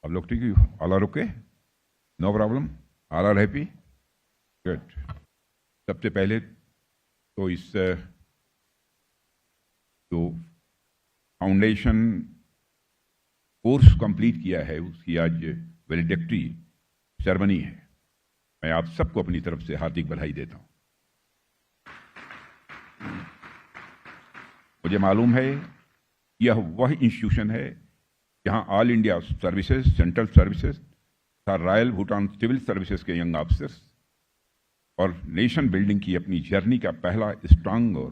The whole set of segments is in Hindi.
आप लोग ठीक है? All are okay? No problem? All are happy? Good. सबसे पहले तो इस जो फाउंडेशन कोर्स कंप्लीट किया है उसकी आज वैलिडिक्टी सेरेमनी है। मैं आप सबको अपनी तरफ से हार्दिक बधाई देता हूं। मुझे मालूम है यह वह इंस्टीट्यूशन है जहां all India services, central services, royal Bhutan civil services के यंग ऑफिसर्स और नेशन बिल्डिंग की अपनी जर्नी का पहला स्ट्रांग और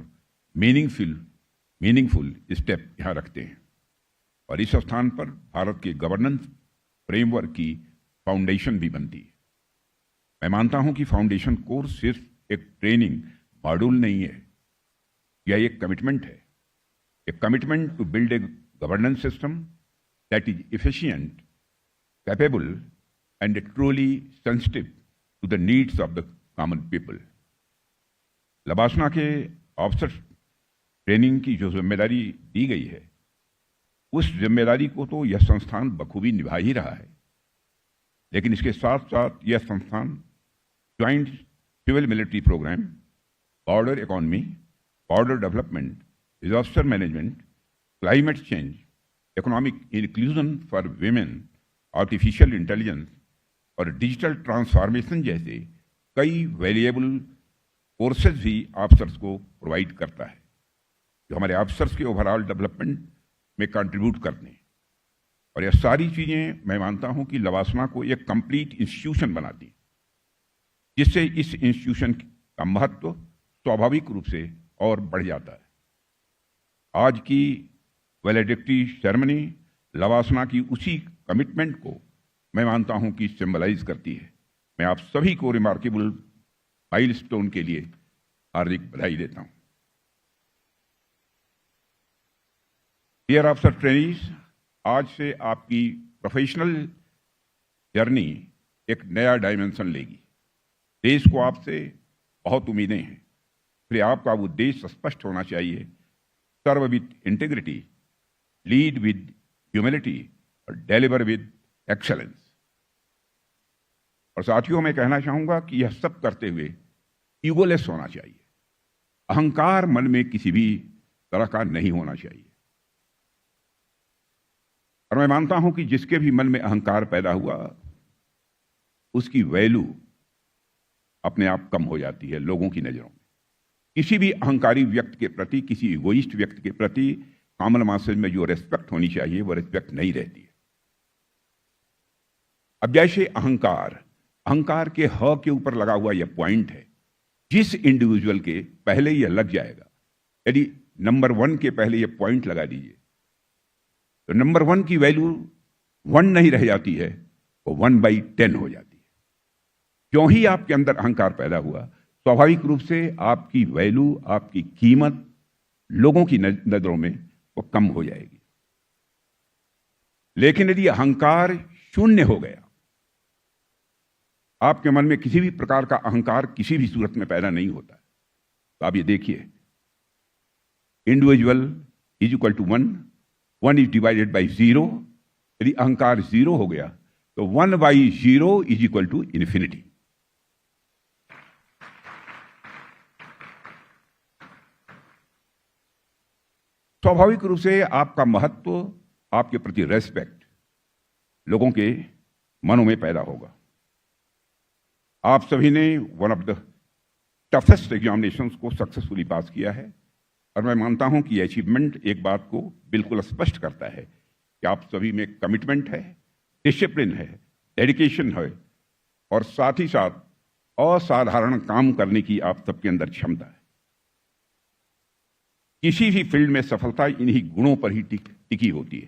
मीनिंगफुल स्टेप यहां रखते हैं। और इस स्थान पर भारत के गवर्नेंस फ्रेमवर्क की फाउंडेशन भी बनती है। मैं मानता हूं कि फाउंडेशन कोर्स सिर्फ एक ट्रेनिंग मॉड्यूल नहीं है, यह एक कमिटमेंट है, a commitment to build a governance system that is efficient, capable, and truly sensitive to the needs of the common people. LBSNAA के ऑफिसर ट्रेनिंग की जो जिम्मेदारी दी गई है, उस जिम्मेदारी को तो यह संस्थान बखूबी निभा ही रहा है, लेकिन इसके साथ साथ यह संस्थान joint civil military program, border economy, border development, disaster management, climate change, economic inclusion for women, artificial intelligence और डिजिटल ट्रांसफॉर्मेशन जैसे कई वैल्यूएबल कोर्सेज भी ऑफिसर्स को प्रोवाइड करता है, जो हमारे ऑफिसर्स के ओवरऑल डेवलपमेंट में कंट्रीब्यूट करते हैं। और यह सारी चीज़ें मैं मानता हूं कि लवासना को एक कंप्लीट इंस्टीट्यूशन बनाती है, जिससे इस इंस्टीट्यूशन का महत्व स्वाभाविक रूप से और बढ़ जाता है। आज की वैलिडिक्टी सेरेमनी लवासना की उसी कमिटमेंट को मैं मानता हूं कि सिंबलाइज करती है। मैं आप सभी को रिमार्केबल माइलस्टोन के लिए हार्दिक बधाई देता हूं। डियर ऑफिसर ट्रेनीज, आज से आपकी प्रोफेशनल जर्नी एक नया डायमेंशन लेगी। देश को आपसे बहुत उम्मीदें हैं, फिर आपका उद्देश्य स्पष्ट होना चाहिए: serve with integrity, lead with humility और डिलीवर विद एक्सेलेंस। और साथियों, मैं कहना चाहूंगा कि यह सब करते हुए ईगोलेस होना चाहिए। अहंकार मन में किसी भी तरह का नहीं होना चाहिए। और मैं मानता हूं कि जिसके भी मन में अहंकार पैदा हुआ, उसकी वैल्यू अपने आप कम हो जाती है लोगों की नजरों में। किसी भी अहंकारी व्यक्ति के प्रति, किसी इगोइस्ट व्यक्ति के प्रति कॉमन मासेज में जो रेस्पेक्ट होनी चाहिए वो रेस्पेक्ट नहीं रहती है। अब जैसे अहंकार के ह के ऊपर लगा हुआ यह पॉइंट है, जिस इंडिविजुअल के पहले यह लग जाएगा, यदि नंबर 1 के पहले यह पॉइंट लगा दीजिए, तो नंबर 1 की वैल्यू 1 नहीं रह जाती है, वो 1/10 हो जाती है। क्यों ही आपके अंदर अहंकार पैदा हुआ, स्वाभाविक रूप से आपकी वैल्यू, आपकी कीमत लोगों की नजरों में वो कम हो जाएगी। लेकिन यदि अहंकार शून्य हो गया, आपके मन में किसी भी प्रकार का अहंकार किसी भी सूरत में पैदा नहीं होता, तो आप ये देखिए, individual is equal to 1 is divided by 0। यदि अहंकार 0 हो गया तो 1/0 इज इक्वल टू इन्फिनिटी। स्वाभाविक रूप से आपका महत्व, आपके प्रति रेस्पेक्ट लोगों के मनों में पैदा होगा। आप सभी ने one of the toughest examinations को सक्सेसफुली पास किया है, और मैं मानता हूं कि अचीवमेंट एक बात को बिल्कुल स्पष्ट करता है कि आप सभी में कमिटमेंट है, डिसिप्लिन है, डेडिकेशन है, और साथ ही साथ असाधारण काम करने की आप सबके अंदर क्षमता है। किसी भी फील्ड में सफलता इन्हीं गुणों पर ही टिकी होती है,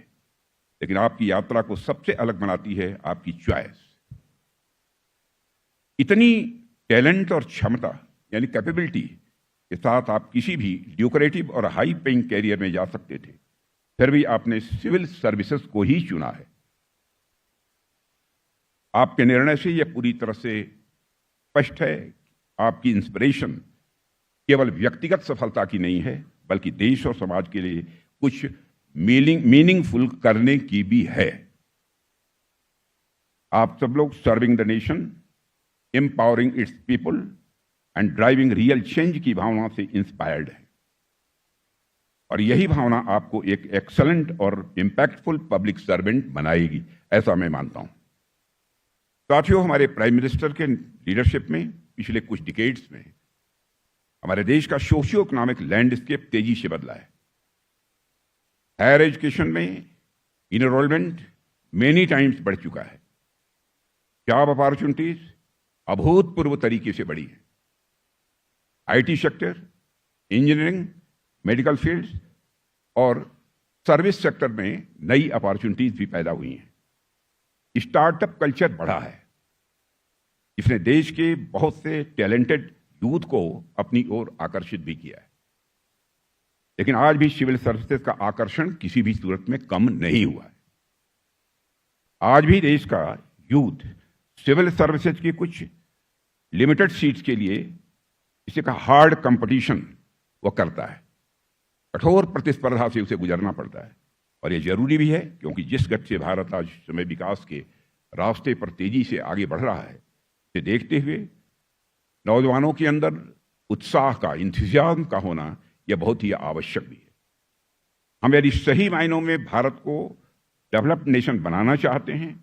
लेकिन आपकी यात्रा को सबसे अलग बनाती है आपकी चॉइस। इतनी टैलेंट और क्षमता यानी कैपेबिलिटी के साथ आप किसी भी ल्यूक्रेटिव और हाई पेइंग कैरियर में जा सकते थे, फिर भी आपने सिविल सर्विसेज को ही चुना है। आपके निर्णय से यह पूरी तरह से स्पष्ट है, आपकी इंस्पिरेशन केवल व्यक्तिगत सफलता की नहीं है, बल्कि देश और समाज के लिए कुछ मीनिंगफुल करने की भी है। आप सब लोग serving the nation, empowering it's people and driving real change की भावना से इंस्पायर्ड है, और यही भावना आपको एक एक्सलेंट और इंपैक्टफुल पब्लिक सर्वेंट बनाएगी, ऐसा मैं मानता हूं। साथियों, हमारे प्राइम मिनिस्टर के लीडरशिप में पिछले कुछ डिकेड्स में हमारे देश का सोशियो इकोनॉमिक लैंडस्केप तेजी से बदला है। हायर एजुकेशन में इनरोलमेंट मेनी टाइम्स बढ़ चुका है। जॉब अपॉर्चुनिटीज अभूतपूर्व तरीके से बढ़ी है। IT sector, engineering, medical fields और सर्विस सेक्टर में नई अपॉर्चुनिटीज भी पैदा हुई हैं। स्टार्टअप कल्चर बढ़ा है, इसने देश के बहुत से टैलेंटेड यूथ को अपनी ओर आकर्षित भी किया है। लेकिन आज भी सिविल सर्विसेज का आकर्षण किसी भी सूरत में कम नहीं हुआ है। आज भी देश का यूथ सिविल सर्विसेज की कुछ लिमिटेड सीट्स के लिए इसे का हार्ड कंपटीशन वो करता है। कठोर प्रतिस्पर्धा से उसे गुजरना पड़ता है, और यह जरूरी भी है, क्योंकि जिस गति से भारत आज समय विकास के रास्ते पर तेजी से आगे बढ़ रहा है, इसे देखते हुए नौजवानों के अंदर उत्साह का, इंतजाम का होना यह बहुत ही आवश्यक भी है। हम यदि सही मायनों में भारत को डेवलप्ड नेशन बनाना चाहते हैं,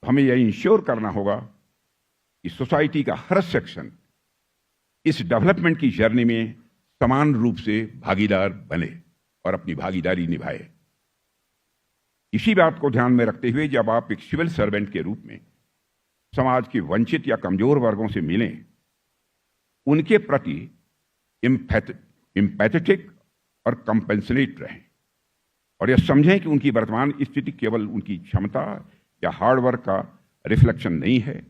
तो हमें यह इंश्योर करना होगा कि सोसाइटी का हर सेक्शन इस डेवलपमेंट की जर्नी में समान रूप से भागीदार बने और अपनी भागीदारी निभाए। इसी बात को ध्यान में रखते हुए जब आप एक सिविल सर्वेंट के रूप में समाज के वंचित या कमजोर वर्गों से मिलें, उनके प्रति एम्पैथेटिक और कंपेंसेट रहें, और यह समझें कि उनकी वर्तमान स्थिति केवल उनकी क्षमता या हार्डवर्क का रिफ्लेक्शन नहीं है,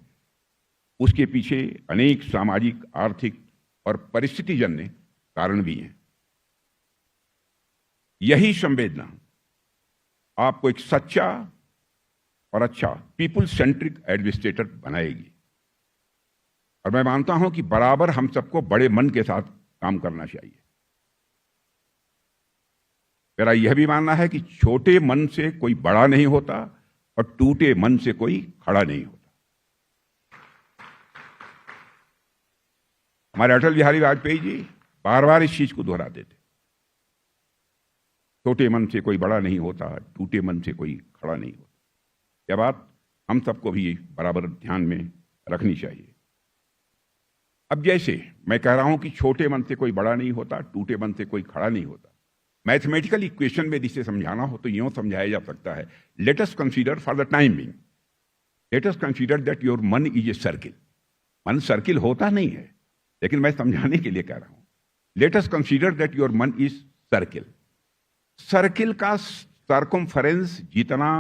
उसके पीछे अनेक सामाजिक, आर्थिक और परिस्थितिजन्य कारण भी हैं। यही संवेदना आपको एक सच्चा और अच्छा पीपुल सेंट्रिक एडमिनिस्ट्रेटर बनाएगी, और मैं मानता हूं कि बराबर हम सबको बड़े मन के साथ काम करना चाहिए। मेरा यह भी मानना है कि छोटे मन से कोई बड़ा नहीं होता और टूटे मन से कोई खड़ा नहीं होता। हमारे अटल बिहारी वाजपेयी जी बार बार इस चीज को दोहराते थे, छोटे मन से कोई बड़ा नहीं होता, टूटे मन से कोई खड़ा नहीं होता। यह बात हम सबको भी बराबर ध्यान में रखनी चाहिए। अब जैसे मैं कह रहा हूं कि छोटे मन से कोई बड़ा नहीं होता, टूटे मन से कोई खड़ा नहीं होता, मैथमेटिकल इक्वेशन में जिसे समझाना हो तो यूं समझाया जा सकता है, let us consider for the time being, let us consider that your मन इज ए सर्किल। मन सर्किल होता नहीं है, लेकिन मैं समझाने के लिए कह रहा हूं, let us consider that your मन इज सर्किल। सर्किल का सर्कमफरेंस जितना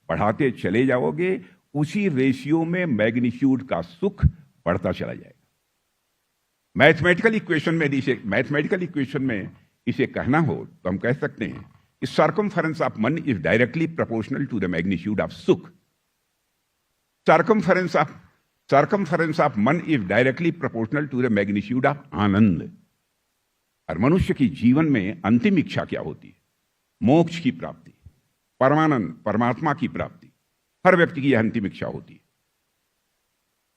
बढ़ाते चले जाओगे, उसी रेशियो में मैग्नीट्यूड का सुख बढ़ता चला जाएगा। मैथमेटिकल इक्वेशन में इसे कहना हो तो हम कह सकते हैं कि circumference of man is directly proportional to the magnitude of sukh. Circumference of man is directly proportional to the magnitude of anand. और मनुष्य की जीवन में अंतिम इच्छा क्या होती है? मोक्ष की प्राप्ति, परमानंद, परमात्मा की प्राप्ति। हर व्यक्ति की यह अंतिम इच्छा होती है।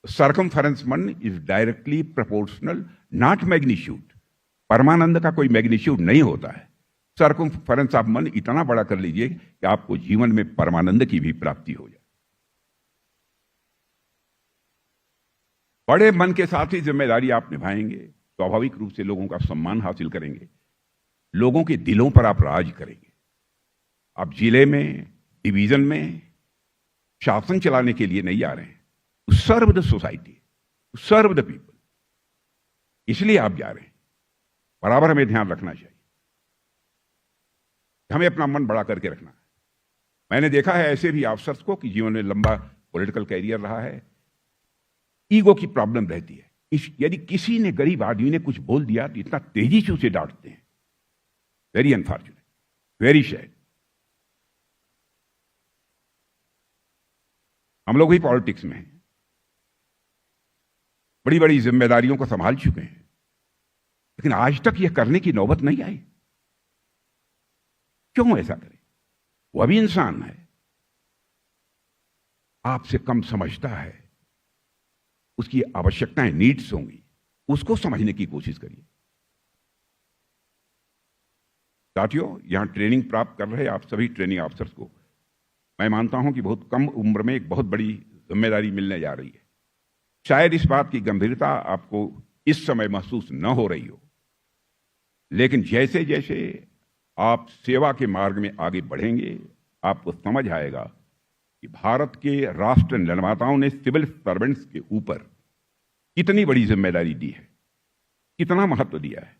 Circumference man is directly proportional, not magnitude. परमानंद का कोई मैग्नीट्यूड नहीं होता है। सर्कमफरेंस ऑफ मन इतना बड़ा कर लीजिए कि आपको जीवन में परमानंद की भी प्राप्ति हो जाए। बड़े मन के साथ ही जिम्मेदारी आप निभाएंगे, स्वाभाविक रूप से लोगों का सम्मान हासिल करेंगे, लोगों के दिलों पर आप राज करेंगे। आप जिले में, डिवीजन में शासन चलाने के लिए नहीं जा रहे हैं, to serve the society, to serve the people, इसलिए आप जा रहे हैं। बराबर हमें ध्यान रखना चाहिए, हमें अपना मन बड़ा करके रखना है। मैंने देखा है ऐसे भी अफसर्स को कि जीवन में लंबा पॉलिटिकल कैरियर रहा है, ईगो की प्रॉब्लम रहती है। यदि किसी ने, गरीब आदमी ने कुछ बोल दिया तो इतना तेजी से उसे डांटते हैं। Very unfortunate, very sad. हम लोग भी पॉलिटिक्स में हैं, बड़ी बड़ी जिम्मेदारियों को संभाल चुके हैं, लेकिन आज तक यह करने की नौबत नहीं आई। क्यों ऐसा करें? वह भी इंसान है। आपसे कम समझता है, उसकी आवश्यकताएं, नीड्स होंगी, उसको समझने की कोशिश करिए। साथियों, यहां ट्रेनिंग प्राप्त कर रहे आप सभी ट्रेनिंग ऑफिसर्स को मैं मानता हूं कि बहुत कम उम्र में एक बहुत बड़ी जिम्मेदारी मिलने जा रही है। शायद इस बात की गंभीरता आपको इस समय महसूस न हो रही हो, लेकिन जैसे जैसे आप सेवा के मार्ग में आगे बढ़ेंगे, आपको समझ आएगा कि भारत के राष्ट्र निर्माताओं ने सिविल सर्वेंट्स के ऊपर कितनी बड़ी जिम्मेदारी दी है, कितना महत्व दिया है।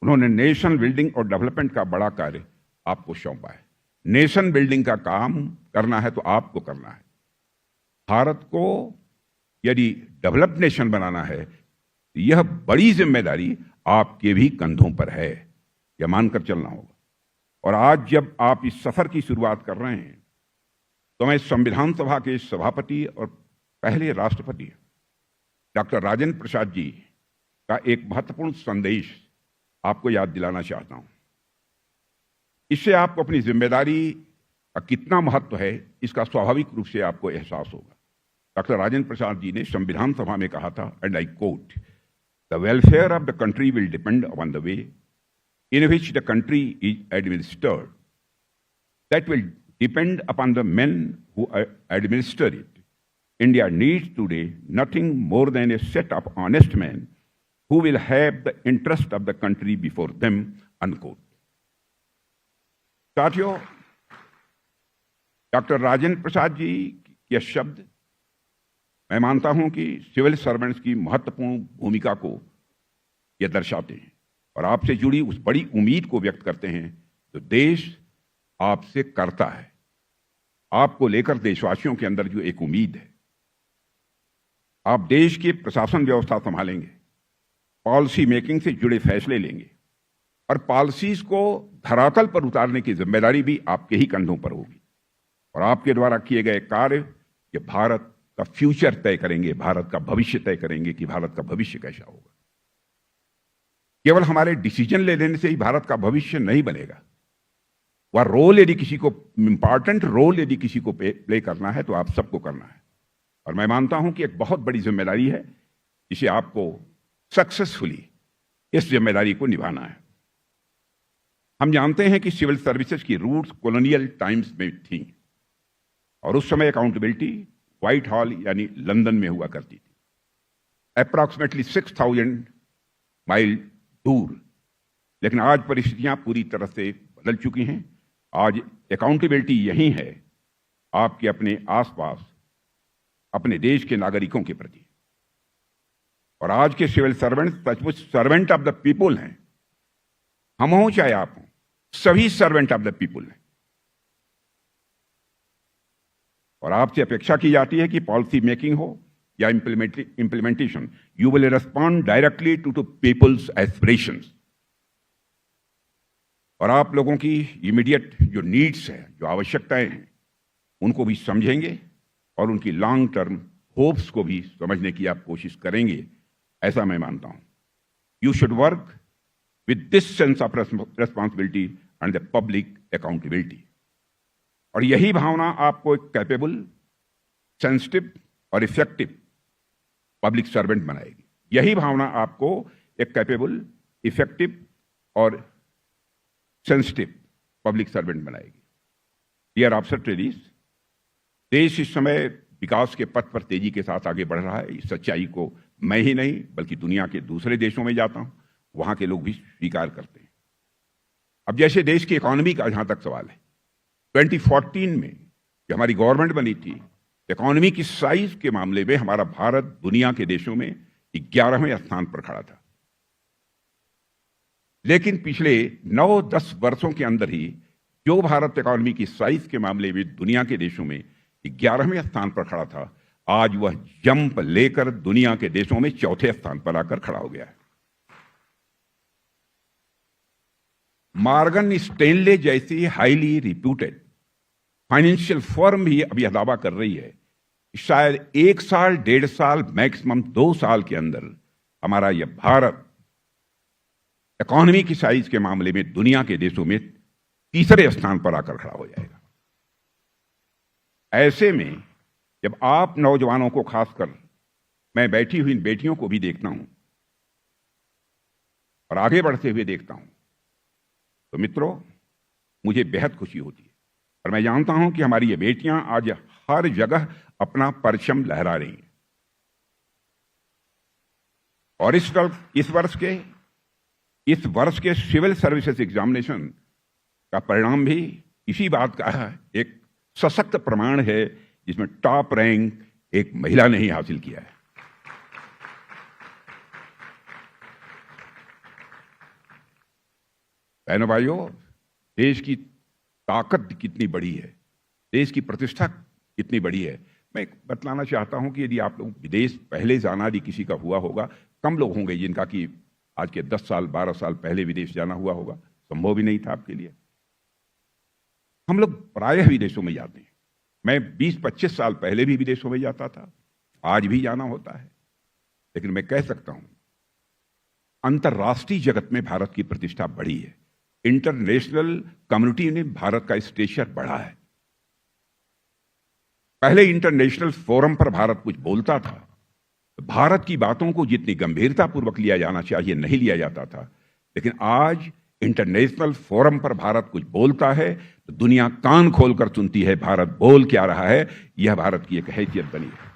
उन्होंने नेशन बिल्डिंग और डेवलपमेंट का बड़ा कार्य आपको सौंपा है। नेशन बिल्डिंग का काम करना है तो आपको करना है। भारत को यदि डेवलप नेशन बनाना है, यह बड़ी जिम्मेदारी आपके भी कंधों पर है, यह मानकर चलना होगा। और आज जब आप इस सफर की शुरुआत कर रहे हैं, तो मैं संविधान सभा के सभापति और पहले राष्ट्रपति डॉक्टर राजेंद्र प्रसाद जी का एक महत्वपूर्ण संदेश आपको याद दिलाना चाहता हूं। इससे आपको अपनी जिम्मेदारी का कितना महत्व है, इसका स्वाभाविक रूप से आपको एहसास होगा। डॉक्टर राजेंद्र प्रसाद जी ने संविधान सभा में कहा था, and I quote, the welfare of the country will depend upon the way in which the country is administered, that will depend upon the men who administer it. India needs today nothing more than a set of honest men who will have the interest of the country before them, unquote. साथियों, डॉक्टर राजेंद्र प्रसाद जी के शब्द मैं मानता हूं कि सिविल सर्वेंट्स की महत्वपूर्ण भूमिका को यह दर्शाते हैं और आपसे जुड़ी उस बड़ी उम्मीद को व्यक्त करते हैं जो देश आपसे करता है। आपको लेकर देशवासियों के अंदर जो एक उम्मीद है, आप देश की प्रशासन व्यवस्था संभालेंगे, पॉलिसी मेकिंग से जुड़े फैसले लेंगे और पॉलिसीज को धरातल पर उतारने की जिम्मेदारी भी आपके ही कंधों पर होगी। और आपके द्वारा किए गए कार्य ये भारत का फ्यूचर तय करेंगे, भारत का भविष्य तय करेंगे कि भारत का भविष्य कैसा होगा। केवल हमारे डिसीजन ले लेने से ही भारत का भविष्य नहीं बनेगा। वह रोल यदि किसी को, इंपॉर्टेंट रोल यदि किसी को प्ले करना है तो आप सबको करना है। और मैं मानता हूं कि एक बहुत बड़ी जिम्मेदारी है, जिसे आपको सक्सेसफुली इस जिम्मेदारी को निभाना है। हम जानते हैं कि सिविल सर्विसेज की रूट्स कॉलोनियल टाइम्स में थी और उस समय अकाउंटेबिलिटी व्हाइट हॉल यानी लंदन में हुआ करती थी, अप्रॉक्सीमेटली 6000 माइल दूर। लेकिन आज परिस्थितियां पूरी तरह से बदल चुकी हैं। आज अकाउंटेबिलिटी यही है आपके अपने आसपास, अपने देश के नागरिकों के प्रति। और आज के सिविल सर्वेंट सचमुच सर्वेंट ऑफ द पीपुल हैं। हम हों चाहे आप हों, सभी सर्वेंट ऑफ द पीपुल हैं। और आपसे अपेक्षा की जाती है कि पॉलिसी मेकिंग हो या implementation, you will respond directly to people's aspirations. और आप लोगों की इमीडिएट जो नीड्स है, जो आवश्यकताएं हैं, उनको भी समझेंगे और उनकी लॉन्ग टर्म होप्स को भी समझने की आप कोशिश करेंगे, ऐसा मैं मानता हूं। You should work with this sense of responsibility and the public accountability. और यही भावना आपको एक कैपेबल, सेंसिटिव और इफेक्टिव पब्लिक सर्वेंट बनाएगी। यही भावना आपको एक कैपेबल, इफेक्टिव और सेंसिटिव पब्लिक सर्वेंट बनाएगी। डियर ऑफिसर ट्रेनीज, देश इस समय विकास के पथ पर तेजी के साथ आगे बढ़ रहा है। इस सच्चाई को मैं ही नहीं बल्कि दुनिया के दूसरे देशों में जाता हूं, वहां के लोग भी स्वीकार करते हैं। अब जैसे देश की इकोनॉमी का जहां तक सवाल है, 2014 में जब हमारी गवर्नमेंट बनी थी, इकोनॉमी की साइज के मामले में हमारा भारत दुनिया के देशों में 11वें स्थान पर खड़ा था। लेकिन पिछले 9-10 वर्षों के अंदर ही जो भारत इकोनॉमी की साइज के मामले में दुनिया के देशों में 11वें स्थान पर खड़ा था, आज वह जंप लेकर दुनिया के देशों में 4थे स्थान पर आकर खड़ा हो गया है। मॉर्गन स्टैनले जैसी हाईली रिप्यूटेड फाइनेंशियल फर्म भी अभी दावा कर रही है कि शायद 1 साल, 1.5 साल, मैक्सिमम 2 साल के अंदर हमारा यह भारत इकोनॉमी की साइज के मामले में दुनिया के देशों में 3रे स्थान पर आकर खड़ा हो जाएगा। ऐसे में जब आप नौजवानों को खासकर मैं बैठी हुई इन बेटियों को भी देखता हूं और आगे बढ़ते हुए देखता हूं तो मित्रों मुझे बेहद खुशी होती है। और मैं जानता हूं कि हमारी ये बेटियां आज हर जगह अपना परचम लहरा रही हैं। और इस वर्ष के सिविल सर्विसेज एग्जामिनेशन का परिणाम भी इसी बात का एक सशक्त प्रमाण है, जिसमें टॉप रैंक एक महिला ने ही हासिल किया है। बहनों भाइयों, देश की ताकत कितनी बड़ी है, देश की प्रतिष्ठा कितनी बड़ी है। मैं बतलाना चाहता हूं कि यदि आप लोग विदेश पहले जाना यदि किसी का हुआ होगा, कम लोग होंगे जिनका कि आज के 10 साल 12 साल पहले विदेश जाना हुआ होगा, संभव ही नहीं था आपके लिए। हम लोग प्रायः विदेशों में जाते हैं। मैं 20-25 साल पहले भी विदेशों में जाता था, आज भी जाना होता है। लेकिन मैं कह सकता हूं अंतर्राष्ट्रीय जगत में भारत की प्रतिष्ठा बढ़ी है। इंटरनेशनल कम्युनिटी ने भारत का स्टेचर बढ़ा है। पहले इंटरनेशनल फोरम पर भारत कुछ बोलता था, भारत की बातों को जितनी गंभीरतापूर्वक लिया जाना चाहिए नहीं लिया जाता था। लेकिन आज इंटरनेशनल फोरम पर भारत कुछ बोलता है तो दुनिया कान खोलकर सुनती है भारत बोल क्या रहा है। यह भारत की एक हैसियत बनी है।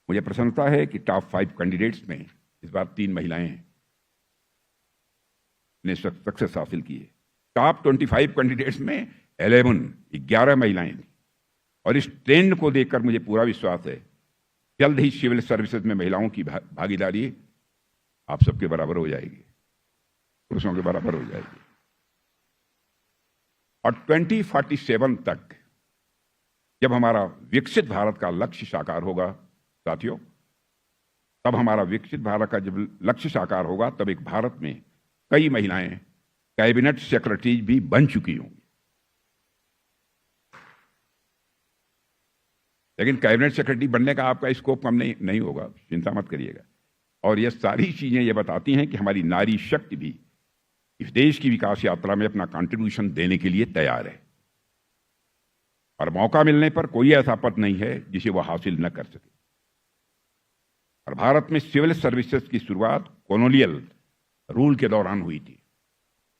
मुझे प्रसन्नता है कि टॉप 5 कैंडिडेट्स में इस बार 3 महिलाएं ने सक्सेस हासिल की है। टॉप 25 कैंडिडेट्स में 11 महिलाएं थी। और इस ट्रेंड को देखकर मुझे पूरा विश्वास है जल्द ही सिविल सर्विसेज में महिलाओं की भागीदारी आप सबके बराबर हो जाएगी, पुरुषों के बराबर हो जाएगी। और 2047 तक जब हमारा विकसित भारत का लक्ष्य साकार होगा साथियों, तब हमारा विकसित भारत का जब लक्ष्य साकार होगा तब एक भारत में कई महिलाएं कैबिनेट सेक्रेटरी भी बन चुकी होंगी। लेकिन कैबिनेट सेक्रेटरी बनने का आपका स्कोप कम नहीं होगा, चिंता मत करिएगा। और ये सारी चीजें ये बताती हैं कि हमारी नारी शक्ति भी इस देश की विकास यात्रा में अपना कंट्रीब्यूशन देने के लिए तैयार है। और मौका मिलने पर कोई ऐसा पद नहीं है जिसे वह हासिल न कर सके। और भारत में सिविल सर्विसेज की शुरुआत कॉलोनियल रूल के दौरान हुई थी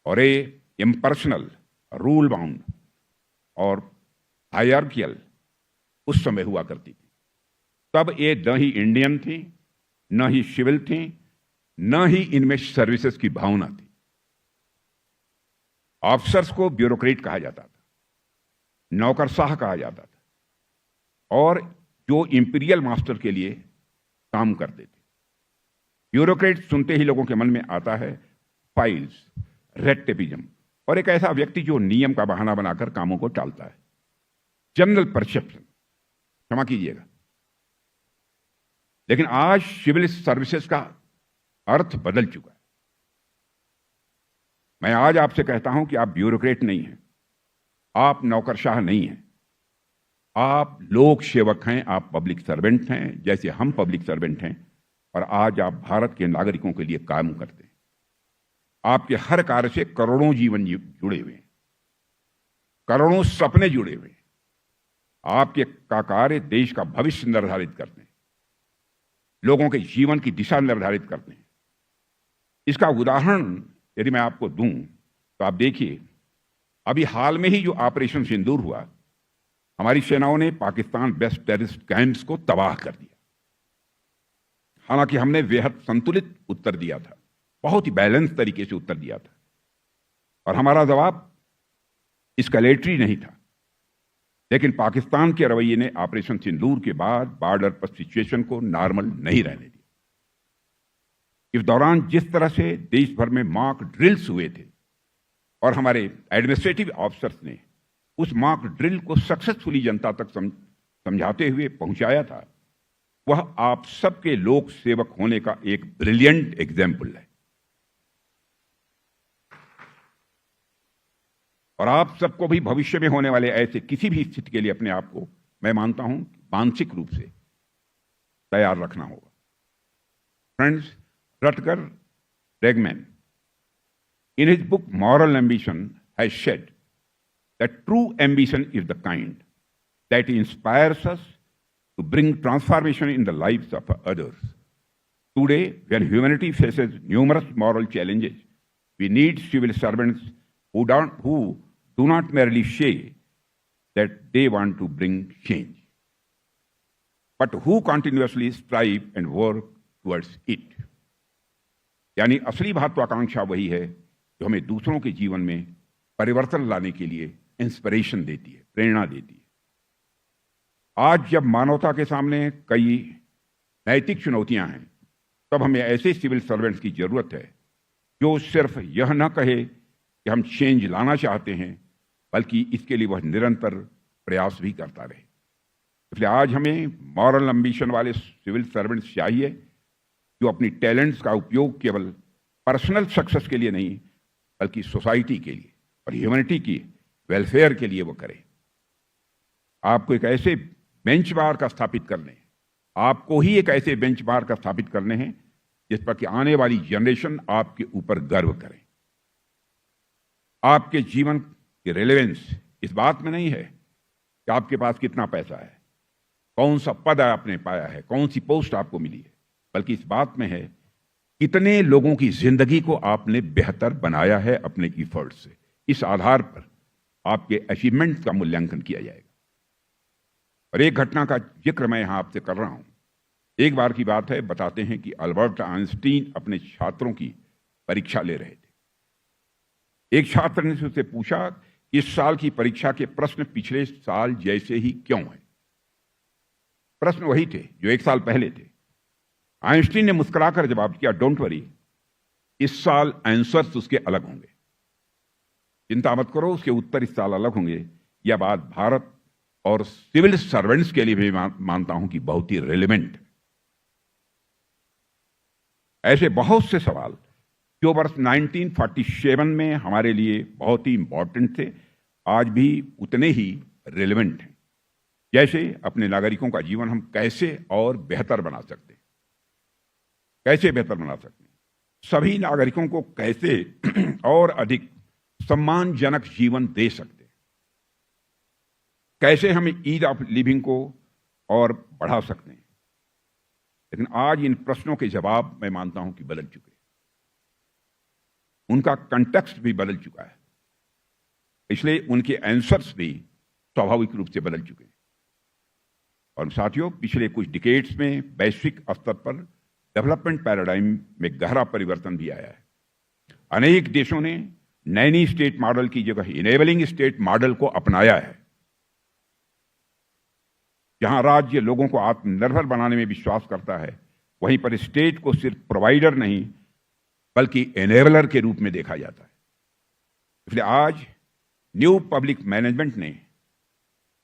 और ये इम्पर्सनल, रूल बाउंड और हायरार्कियल उस समय हुआ करती थी। तब ये न ही इंडियन थी, न ही सिविल थी, न ही इनमें सर्विसेज की भावना थी। ऑफिसर्स को ब्यूरोक्रेट कहा जाता था, नौकरशाह कहा जाता था, और जो इंपीरियल मास्टर के लिए काम करते थे। ब्यूरोक्रेट सुनते ही लोगों के मन में आता है फाइल्स, रेड टेपिज्म, और एक ऐसा व्यक्ति जो नियम का बहाना बनाकर कामों को टालता है। जनरल परसेप्शन, क्षमा कीजिएगा। लेकिन आज सिविल सर्विसेज का अर्थ बदल चुका है। मैं आज आपसे कहता हूं कि आप ब्यूरोक्रेट नहीं हैं, आप नौकरशाह नहीं हैं, आप लोक सेवक हैं, आप पब्लिक सर्वेंट हैं, जैसे हम पब्लिक सर्वेंट हैं। और आज आप भारत के नागरिकों के लिए काम करते हैं। आपके हर कार्य से करोड़ों जीवन जुड़े हुए हैं, करोड़ों सपने जुड़े हुए हैं। आपके का कार्य देश का भविष्य निर्धारित करते हैं, लोगों के जीवन की दिशा निर्धारित करते हैं। इसका उदाहरण यदि मैं आपको दूं तो आप देखिए, अभी हाल में ही जो ऑपरेशन सिंदूर हुआ, हमारी सेनाओं ने पाकिस्तान बेस्ड टेररिस्ट कैंप्स को तबाह कर दिया। हालांकि हमने बेहद संतुलित उत्तर दिया था, बहुत ही बैलेंस तरीके से उत्तर दिया था, और हमारा जवाब एस्केलेटरी नहीं था। लेकिन पाकिस्तान के रवैये ने ऑपरेशन सिंदूर के बाद बॉर्डर पर सिचुएशन को नॉर्मल नहीं रहने दिया। इस दौरान जिस तरह से देश भर में मॉक ड्रिल्स हुए थे और हमारे एडमिनिस्ट्रेटिव ऑफिसर्स ने उस मॉक ड्रिल को सक्सेसफुली जनता तक समझाते हुए पहुंचाया था, वह आप सबके लोक सेवक होने का एक ब्रिलियंट एग्जाम्पल है। और आप सबको भी भविष्य में होने वाले ऐसे किसी भी स्थिति के लिए अपने आप को, मैं मानता हूं, मानसिक रूप से तैयार रखना होगा। Friends, Rutger Bregman in his book Moral Ambition has said that true ambition is the kind that inspires us to bring transformation in the lives of others. Today, when humanity faces numerous moral challenges, we need civil servants who do not merely say that they want to bring change, but who continuously strive and work towards it. यानी असली महत्वाकांक्षा वही है जो हमें दूसरों के जीवन में परिवर्तन लाने के लिए इंस्पिरेशन देती है, प्रेरणा देती है। आज जब मानवता के सामने कई नैतिक चुनौतियां हैं, तब हमें ऐसे सिविल सर्वेंट्स की जरूरत है जो सिर्फ यह न कहे कि हम चेंज लाना चाहते हैं, बल्कि इसके लिए वह निरंतर प्रयास भी करता रहे। इसलिए आज हमें मॉरल एम्बिशन वाले सिविल सर्वेंट्स चाहिए जो अपनी टैलेंट्स का उपयोग केवल पर्सनल सक्सेस के लिए नहीं, बल्कि सोसाइटी के लिए और ह्यूमैनिटी की वेलफेयर के लिए वो करे। आपको एक ऐसे बेंचमार्क स्थापित करने हैं, आपको ही एक ऐसे बेंचमार्क स्थापित करने हैं जिस पर कि आने वाली जनरेशन आपके ऊपर गर्व करे। आपके जीवन की रेलेवेंस इस बात में नहीं है कि आपके पास कितना पैसा है, कौन सा पद आपने पाया है, कौन सी पोस्ट आपको मिली है, बल्कि इस बात में है कितने लोगों की जिंदगी को आपने बेहतर बनाया है अपने एफर्ट से। इस आधार पर आपके अचीवमेंट का मूल्यांकन किया जाएगा। और एक घटना का जिक्र मैं यहां आपसे कर रहा हूं। एक बार की बात है, बताते हैं कि अल्बर्ट आइंस्टीन अपने छात्रों की परीक्षा ले रहे थे। एक छात्र ने उससे पूछा, इस साल की परीक्षा के प्रश्न पिछले साल जैसे ही क्यों हैं? प्रश्न वही थे जो एक साल पहले थे। आइंस्टीन ने मुस्कुराकर जवाब दिया, डोंट वरी, इस साल आंसर्स उसके अलग होंगे। चिंता मत करो, उसके उत्तर इस साल अलग होंगे। यह बात भारत और सिविल सर्वेंट्स के लिए भी मानता हूं कि बहुत ही रेलेवेंट है। ऐसे बहुत से सवाल जो वर्ष 1947 में हमारे लिए बहुत ही इंपॉर्टेंट थे, आज भी उतने ही रेलेवेंट हैं। जैसे अपने नागरिकों का जीवन हम कैसे और बेहतर बना सकते हैं, कैसे बेहतर बना सकते हैं, सभी नागरिकों को कैसे और अधिक सम्मानजनक जीवन दे सकते हैं, कैसे हम ईज ऑफ लिविंग को और बढ़ा सकते हैं। लेकिन आज इन प्रश्नों के जवाब मैं मानता हूं कि बदल चुके हैं, उनका कंटेक्स्ट भी बदल चुका है, इसलिए उनके आंसर्स भी स्वाभाविक रूप से बदल चुके हैं। और साथियों, पिछले कुछ डिकेड्स में वैश्विक स्तर पर डेवलपमेंट पैराडाइम में गहरा परिवर्तन भी आया है। अनेक देशों ने नैनी स्टेट मॉडल की जगह इनेबलिंग स्टेट मॉडल को अपनाया है, जहां राज्य लोगों को आत्मनिर्भर बनाने में विश्वास करता है, वहीं पर स्टेट को सिर्फ प्रोवाइडर नहीं बल्कि एनेबलर के रूप में देखा जाता है। इसलिए आज न्यू पब्लिक मैनेजमेंट ने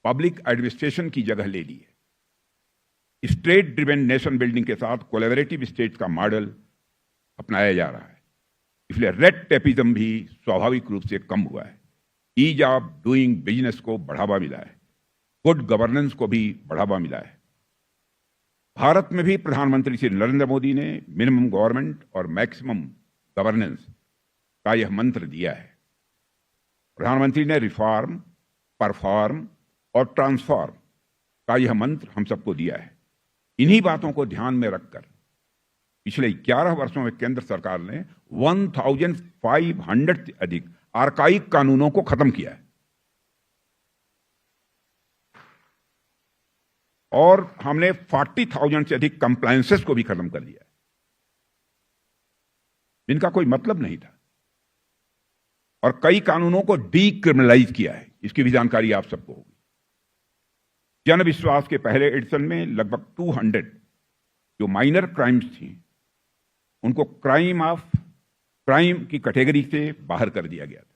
पब्लिक एडमिनिस्ट्रेशन की जगह ले ली है। स्टेट ड्रिवन नेशन बिल्डिंग के साथ कोलैबोरेटिव स्टेट का मॉडल अपनाया जा रहा है। इसलिए रेड टेपिज्म भी स्वाभाविक रूप से कम हुआ है, ईज ऑफ डूइंग बिजनेस को बढ़ावा मिला है, गुड गवर्नेंस को भी बढ़ावा मिला है। भारत में भी प्रधानमंत्री श्री नरेंद्र मोदी ने मिनिमम गवर्नमेंट और मैक्सिमम गवर्नेंस का यह मंत्र दिया है। प्रधानमंत्री ने रिफॉर्म, परफॉर्म और ट्रांसफॉर्म का यह मंत्र हम सबको दिया है। इन्हीं बातों को ध्यान में रखकर पिछले 11 वर्षों में केंद्र सरकार ने 1500 से अधिक आर्काइक कानूनों को खत्म किया है और हमने 40,000 से अधिक कंप्लायंसेस को भी खत्म कर दिया है, जिनका कोई मतलब नहीं था। और कई कानूनों को डीक्रिमिनलाइज किया है, इसकी भी जानकारी आप सबको होगी। जन विश्वास के पहले एडिशन में लगभग 200 जो माइनर क्राइम्स थी, उनको क्राइम की कैटेगरी से बाहर कर दिया गया था।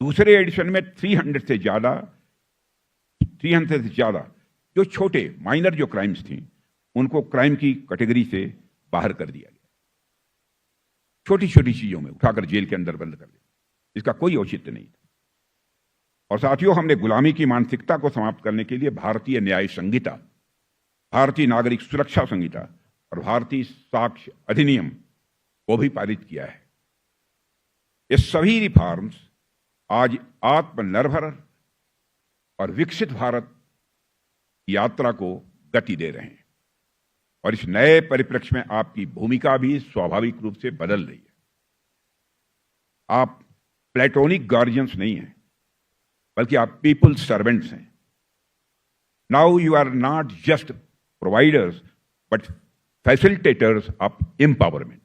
दूसरे एडिशन में 300 से ज्यादा जो छोटे माइनर जो क्राइम्स थी, उनको क्राइम की कैटेगरी से बाहर कर दिया गया। छोटी छोटी चीजों में उठाकर जेल के अंदर बंद कर दिया, इसका कोई औचित्य नहीं था। और साथियों, हमने गुलामी की मानसिकता को समाप्त करने के लिए भारतीय न्याय संहिता, भारतीय नागरिक सुरक्षा संहिता और भारतीय साक्ष्य अधिनियम को भी पारित किया है। ये सभी रिफॉर्म्स आज आत्मनिर्भर और विकसित भारत की यात्रा को गति दे रहे हैं और इस नए परिप्रेक्ष्य में आपकी भूमिका भी स्वाभाविक रूप से बदल रही है। आप प्लेटोनिक गार्जियंस नहीं हैं, बल्कि आप पीपल सर्वेंट्स हैं। Now you are not just providers but facilitators of empowerment.